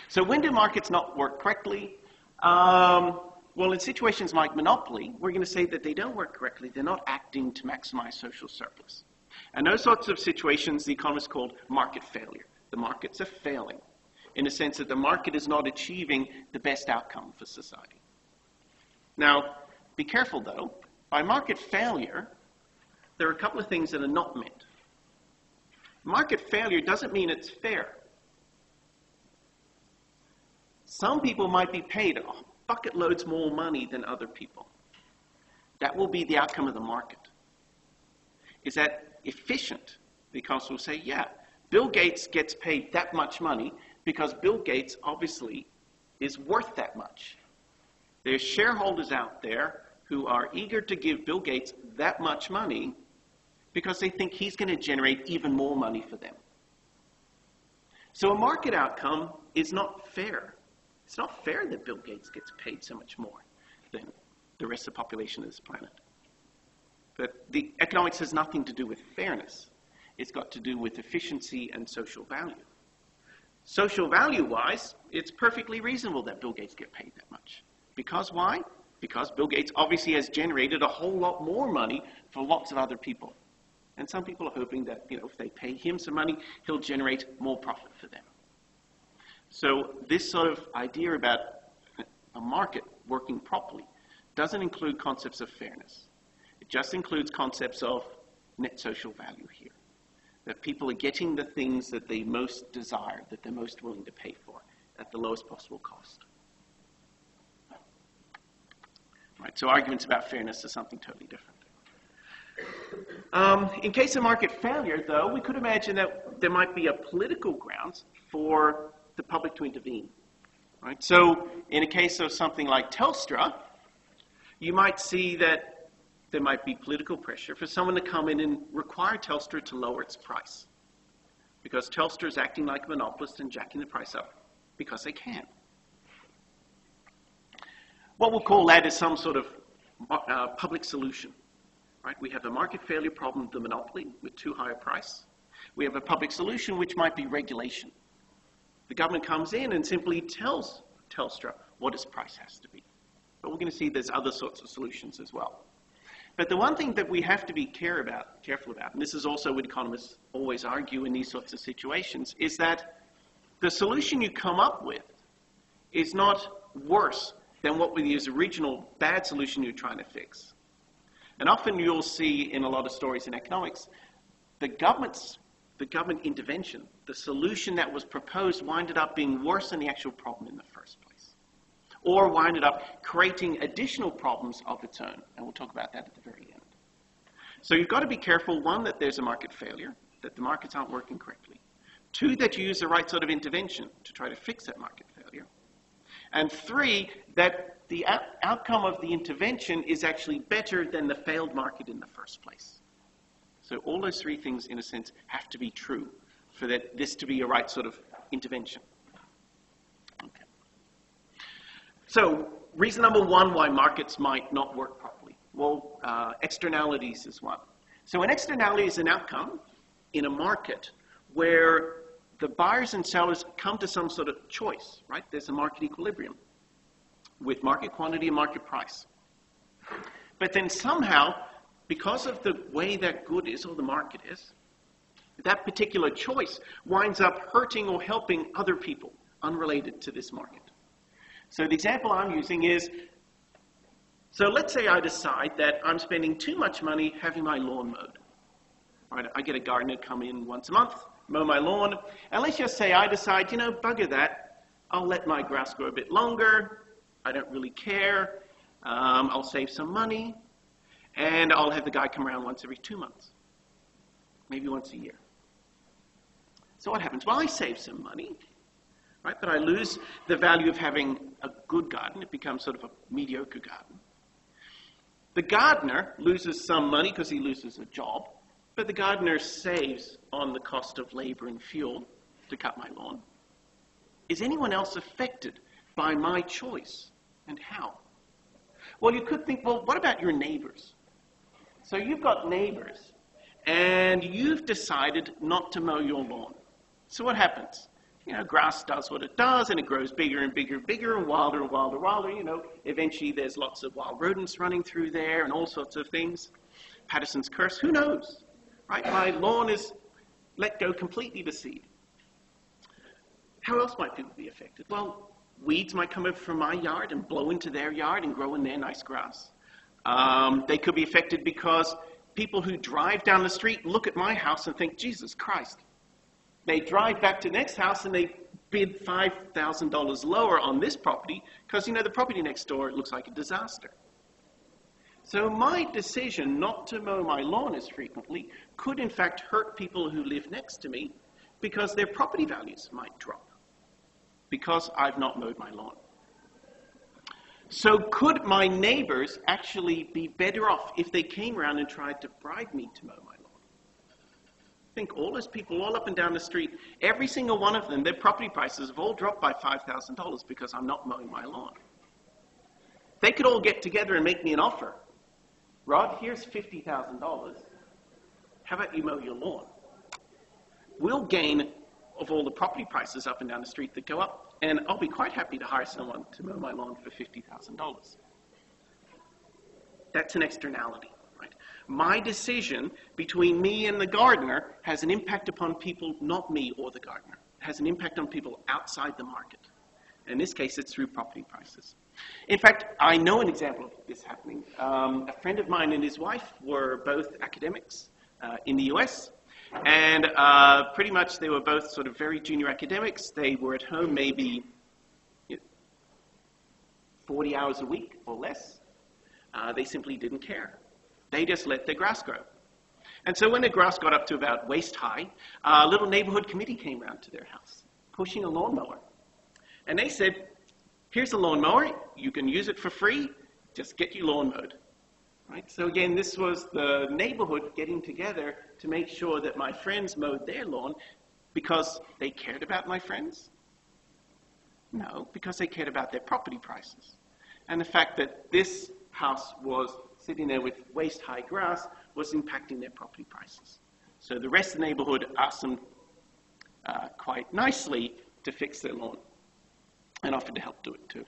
So when do markets not work correctly? Well, in situations like monopoly, we're going to say that they don't work correctly. They're not acting to maximize social surplus. And those sorts of situations, the economists called market failure. The markets are failing in the sense that the market is not achieving the best outcome for society. Now, be careful though. By market failure, there are a couple of things that are not meant. Market failure doesn't mean it's fair. Some people might be paid bucket loads more money than other people. That will be the outcome of the market. Is that efficient? Because we'll say, yeah, Bill Gates gets paid that much money because Bill Gates obviously is worth that much. There's shareholders out there who are eager to give Bill Gates that much money because they think he's going to generate even more money for them. So a market outcome is not fair. It's not fair that Bill Gates gets paid so much more than the rest of the population of this planet. But the economics has nothing to do with fairness. It's got to do with efficiency and social value. Social value-wise, it's perfectly reasonable that Bill Gates get paid that much. Because why? Because Bill Gates obviously has generated a whole lot more money for lots of other people. And some people are hoping that, if they pay him some money, he'll generate more profit for them. So this sort of idea about a market working properly doesn't include concepts of fairness. It just includes concepts of net social value here. That people are getting the things that they most desire, that they're most willing to pay for, at the lowest possible cost. Right, so arguments about fairness are something totally different. In case of market failure, though, we could imagine that there might be a political grounds for the public to intervene. Right? So in a case of something like Telstra, you might see that there might be political pressure for someone to come in and require Telstra to lower its price. Because Telstra is acting like a monopolist and jacking the price up because they can. What we'll call that is some sort of public solution. Right? We have a market failure problem, the monopoly, with too high a price. We have a public solution, which might be regulation. The government comes in and simply tells Telstra what its price has to be. But we're going to see there's other sorts of solutions as well. But the one thing that we have to be careful about, and this is also what economists always argue in these sorts of situations, is that the solution you come up with is not worse than what was the original bad solution you're trying to fix. And often you'll see in a lot of stories in economics, the government intervention, the solution that was proposed winded up being worse than the actual problem in the first place. Or winded up creating additional problems of its own. And we'll talk about that at the very end. So you've got to be careful, one, that there's a market failure, that the markets aren't working correctly. Two, that you use the right sort of intervention to try to fix that market failure. And three, that the outcome of the intervention is actually better than the failed market in the first place. So all those three things, in a sense, have to be true for this to be a right sort of intervention. Okay. So reason number one why markets might not work properly. Well, externalities is one. So an externality is an outcome in a market where the buyers and sellers come to some sort of choice, right? There's a market equilibrium with market quantity and market price. But then somehow, because of the way that good is, or the market is, that particular choice winds up hurting or helping other people unrelated to this market. So the example I'm using is, so let's say I decide that I'm spending too much money having my lawn mowed. Right, I get a gardener come in once a month, mow my lawn, and let's just say I decide, bugger that, I'll let my grass grow a bit longer, I don't really care, I'll save some money, and I'll have the guy come around once every 2 months, maybe once a year. So what happens? Well, I save some money, right? But I lose the value of having a good garden. It becomes sort of a mediocre garden. The gardener loses some money because he loses a job, but the gardener saves on the cost of labor and fuel to cut my lawn. Is anyone else affected by my choice, and how? Well, you could think, well, what about your neighbors? So you've got neighbors, and you've decided not to mow your lawn. So what happens? You know, grass does what it does, and it grows bigger and bigger and bigger and wilder and wilder and wilder. You know, eventually there's lots of wild rodents running through there and all sorts of things. Patterson's curse, who knows, right? My lawn is let go completely to seed. How else might people be affected? Well, weeds might come over from my yard and blow into their yard and grow in their nice grass. They could be affected because people who drive down the street look at my house and think, Jesus Christ. They drive back to the next house and they bid $5,000 lower on this property because, you know, the property next door, it looks like a disaster. So my decision not to mow my lawn as frequently could in fact hurt people who live next to me because their property values might drop because I've not mowed my lawn. So could my neighbors actually be better off if they came around and tried to bribe me to mow my lawn? Think all those people all up and down the street, every single one of them, their property prices have all dropped by $5,000 because I'm not mowing my lawn. They could all get together and make me an offer. Rod, here's $50,000. How about you mow your lawn? We'll gain of all the property prices up and down the street that go up, and I'll be quite happy to hire someone to mow my lawn for $50,000. That's an externality. Right? My decision between me and the gardener has an impact upon people, not me or the gardener. It has an impact on people outside the market. In this case, it's through property prices. In fact, I know an example of this happening. A friend of mine and his wife were both academics in the US, and pretty much they were both sort of very junior academics. They were at home maybe 40 hours a week or less. They simply didn't care. They just let their grass grow. And so when the grass got up to about waist high, a little neighborhood committee came around to their house, pushing a lawnmower. And they said, here's a lawnmower, you can use it for free, just get your lawn mowed. Right? So again, this was the neighborhood getting together to make sure that my friends mowed their lawn because they cared about my friends? No, because they cared about their property prices. And the fact that this house was sitting there with waist-high grass was impacting their property prices. So the rest of the neighborhood asked them quite nicely to fix their lawn and offered to help do it too.